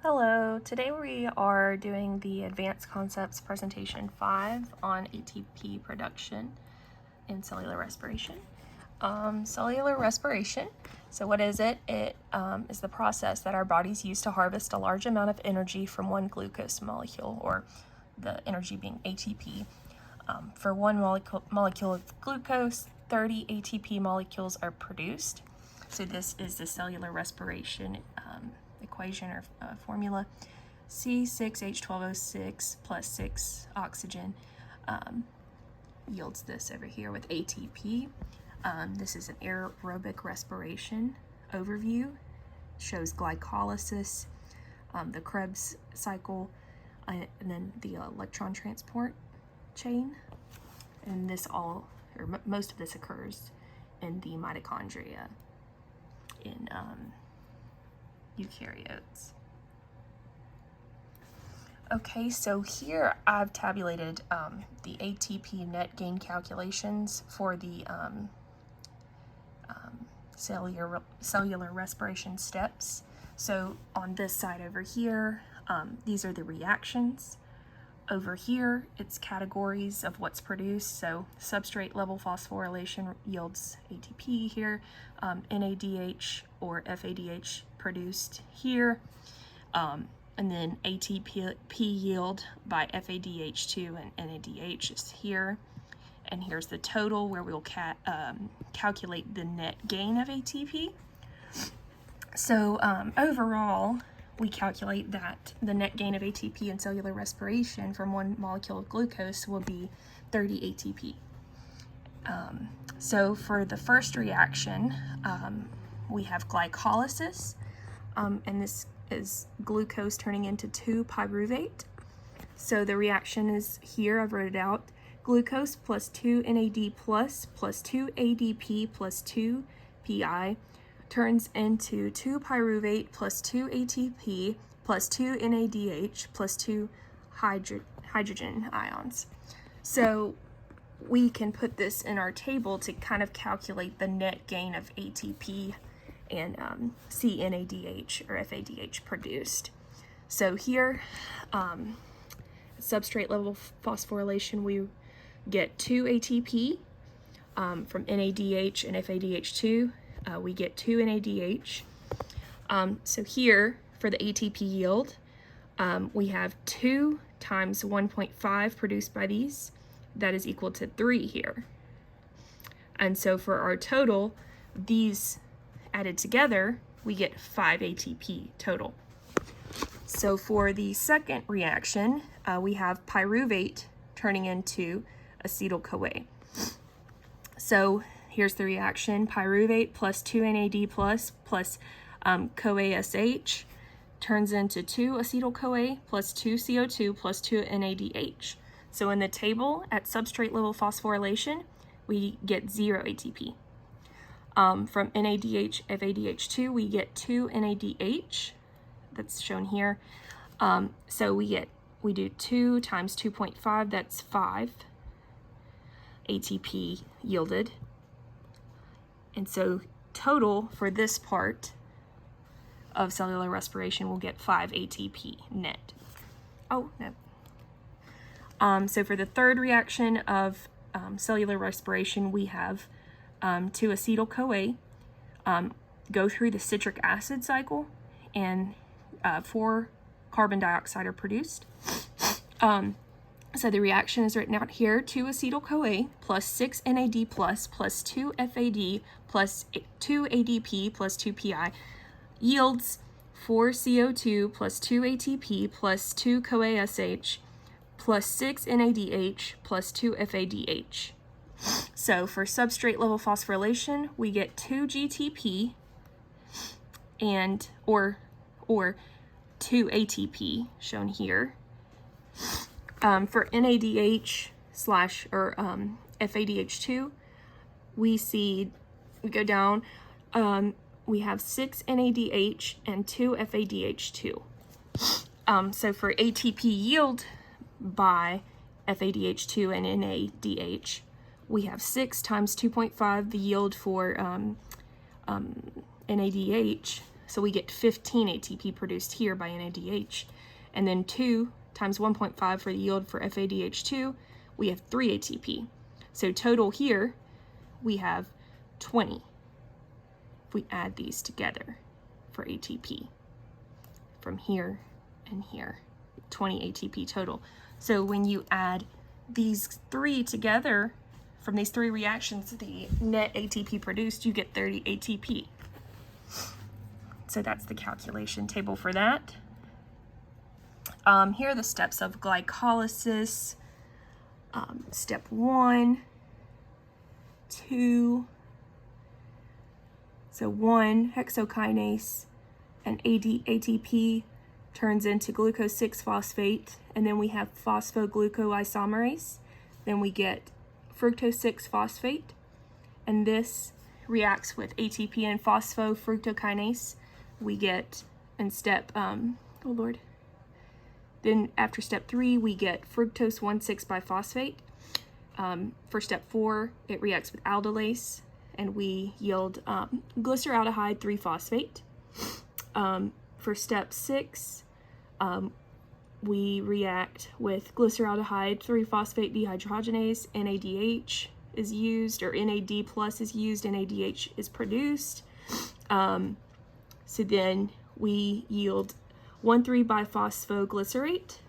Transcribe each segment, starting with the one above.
Hello, today we are doing the Advanced Concepts Presentation 5 on ATP production in cellular respiration. Cellular respiration, so what is it? It is the process that our bodies use to harvest a large amount of energy from one glucose molecule, or the energy being ATP. For one molecule of glucose, 30 ATP molecules are produced. So this is the cellular respiration equation or formula. C6H12O6 plus 6 oxygen yields this over here with ATP. This is an aerobic respiration overview. Shows glycolysis, the Krebs cycle, and then the electron transport chain. And this all, or most of this occurs in the mitochondria in eukaryotes. Okay, so here I've tabulated the ATP net gain calculations for the cellular respiration steps. So on this side over here, these are the reactions. Over here, it's categories of what's produced. So substrate level phosphorylation yields ATP here, NADH or FADH produced here, and then ATP yield by FADH2 and NADH is here. And here's the total where we'll calculate the net gain of ATP. So overall, we calculate that the net gain of ATP in cellular respiration from one molecule of glucose will be 30 ATP. So for the first reaction, we have glycolysis, and this is glucose turning into 2-pyruvate. So the reaction is here, I've wrote it out. Glucose plus 2 NAD plus 2 ADP plus 2 PI turns into 2-pyruvate plus 2 ATP plus 2 NADH plus 2 hydrogen ions. So we can put this in our table to kind of calculate the net gain of ATP and CNADH or FADH produced. So here, substrate level phosphorylation, we get 2 ATP from NADH and FADH2. We get 2 NADH. So here, for the ATP yield, we have 2 times 1.5 produced by these. That is equal to 3 here. And so for our total, these added together, we get 5 ATP total. So for the second reaction, we have pyruvate turning into acetyl-CoA. So here's the reaction: pyruvate plus 2 NAD plus CoASH turns into 2 acetyl-CoA plus 2 CO2 plus 2 NADH. So in the table, at substrate level phosphorylation, we get 0 ATP. From NADH, FADH2, we get 2 NADH, that's shown here. So we do 2 times 2.5, that's 5 ATP yielded. And so total for this part of cellular respiration will get 5 ATP net. Oh, no. So for the third reaction of cellular respiration, we have 2 acetyl-CoA go through the citric acid cycle, and 4 carbon dioxide are produced. So the reaction is written out here: 2 acetyl-CoA plus 6 NAD plus 2 FAD plus 2 ADP plus 2 PI yields 4 CO2 plus 2 ATP plus 2 CoASH plus 6 NADH plus 2 FADH. So for substrate level phosphorylation, we get 2 GTP and or 2 ATP shown here. For NADH or FADH2, we go down, we have 6 NADH and 2 FADH2. So for ATP yield by FADH2 and NADH, we have 6 times 2.5, the yield for NADH, so we get 15 ATP produced here by NADH. And then 2 times 1.5 for the yield for FADH2, we have 3 ATP. So total here, we have 20 if we add these together for ATP from here and here, 20 ATP total. So when you add these 3 together, from these 3 reactions, the net ATP produced, you get 30 ATP. So that's the calculation table for that. Here are the steps of glycolysis. Step 1, 2, so 1 hexokinase and ATP turns into glucose 6-phosphate, and then we have phosphoglucoisomerase. Then we get fructose 6-phosphate, and this reacts with ATP and phosphofructokinase. We get in step, then after step 3, we get fructose 1,6-biphosphate. For step 4, it reacts with aldolase, and we yield glyceraldehyde 3-phosphate. For step 6, we react with glyceraldehyde 3-phosphate dehydrogenase, NADH is used, or NAD plus is used, NADH is produced. So then we yield 1,3-biphosphoglycerate.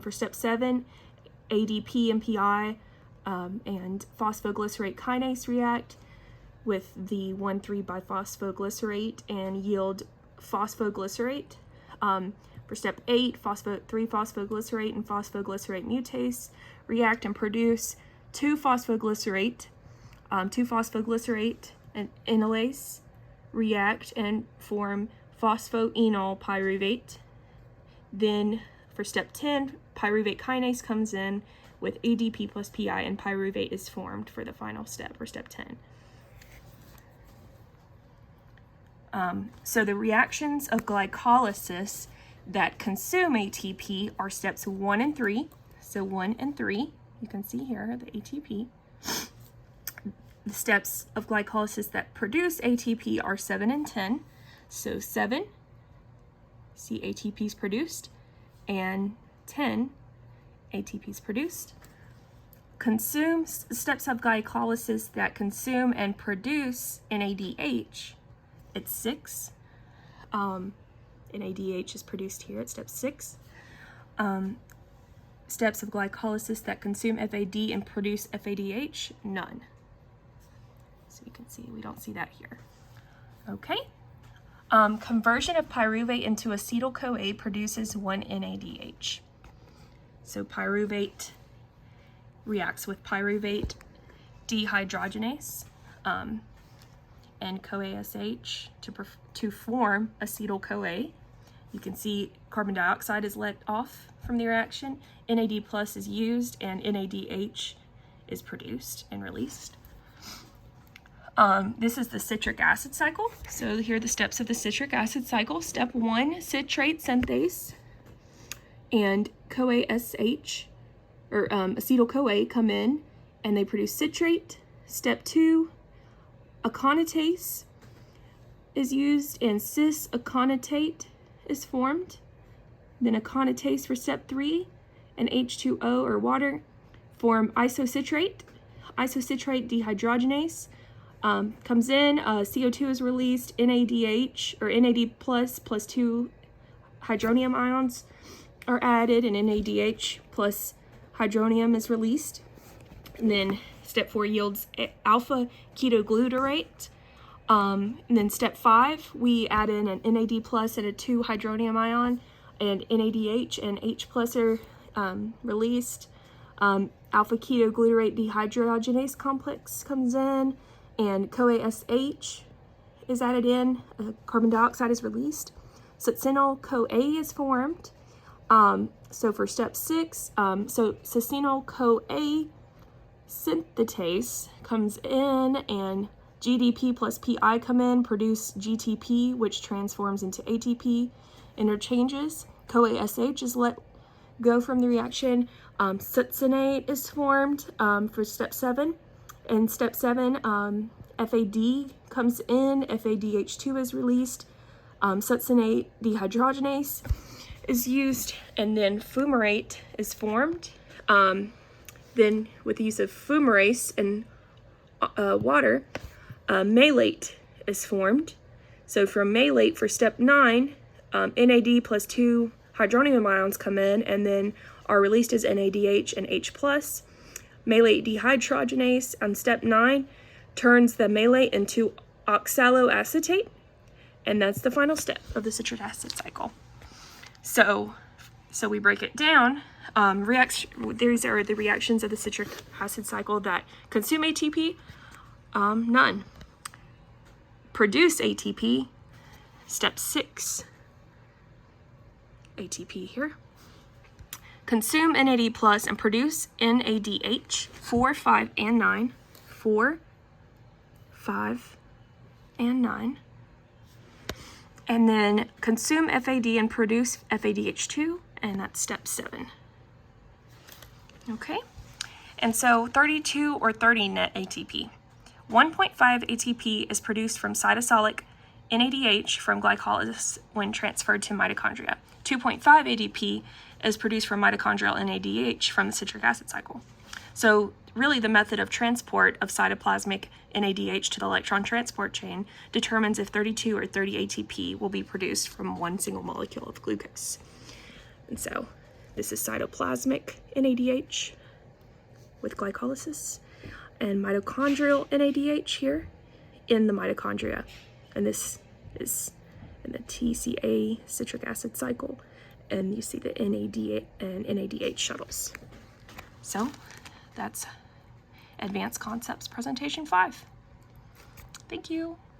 For step 7, ADP and PI and phosphoglycerate kinase react with the 1,3-biphosphoglycerate and yield phosphoglycerate. For step 8, 3-phosphoglycerate and phosphoglycerate mutase react and produce 2-phosphoglycerate. 2-phosphoglycerate and enolase react and form phosphoenol pyruvate. Then for step 10, pyruvate kinase comes in with ADP plus PI, and pyruvate is formed for the final step, for step 10. So the reactions of glycolysis that consume ATP are steps 1 and 3. So 1 and 3, you can see here the ATP. The steps of glycolysis that produce ATP are 7 and 10. So 7, see ATP is produced, and 10, ATP is produced. Steps of glycolysis that consume and produce NADH, it's 6. NADH is produced here at step 6. Steps of glycolysis that consume FAD and produce FADH, none. So you can see we don't see that here. Okay. Conversion of pyruvate into acetyl-CoA produces 1 NADH. So pyruvate reacts with pyruvate dehydrogenase and CoASH to form acetyl-CoA. You can see carbon dioxide is let off from the reaction, NAD plus is used, and NADH is produced and released. This is the citric acid cycle. So here are the steps of the citric acid cycle. Step 1, citrate synthase and CoASH, or acetyl-CoA, come in and they produce citrate. Step 2, aconitase is used and cis-aconitate is formed. Then aconitase for step 3 and H2O, or water, form isocitrate. Isocitrate dehydrogenase comes in, CO2 is released, NADH, or NAD plus 2 hydronium ions are added, and NADH plus hydronium is released. And then step 4 yields alpha ketoglutarate. And then step 5, we add in an NAD plus and a 2 hydronium ion, and NADH and H plus are released. Alpha ketoglutarate dehydrogenase complex comes in, and CoASH is added in. Carbon dioxide is released. Succinyl-CoA is formed. So for step 6, so succinyl-CoA synthetase comes in, and GDP plus PI come in, produce GTP, which transforms into ATP, interchanges. CoASH is let go from the reaction. Succinate is formed for step 7. In step 7, FAD comes in, FADH2 is released, Succinate dehydrogenase is used, and then fumarate is formed. Then with the use of fumarase and water, malate is formed. So from malate for step 9, NAD plus 2 hydronium ions come in and then are released as NADH and H+. Malate dehydrogenase on step 9 turns the malate into oxaloacetate, and that's the final step of the citric acid cycle. So we break it down. These are the reactions of the citric acid cycle that consume ATP. None. Produce ATP, step 6. ATP here. Consume NAD plus and produce NADH, 4, 5, and 9. 4, 5, and 9. And then consume FAD and produce FADH2, and that's step 7. Okay, and so 32 or 30 net ATP. 1.5 ATP is produced from cytosolic NADH from glycolysis when transferred to mitochondria. 2.5 ATP is produced from mitochondrial NADH from the citric acid cycle. So really the method of transport of cytoplasmic NADH to the electron transport chain determines if 32 or 30 ATP will be produced from one single molecule of glucose. And so this is cytoplasmic NADH with glycolysis, and mitochondrial NADH here in the mitochondria. And this is in the TCA citric acid cycle, and you see the NAD and NADH shuttles. So that's Advanced Concepts Presentation 5. Thank you.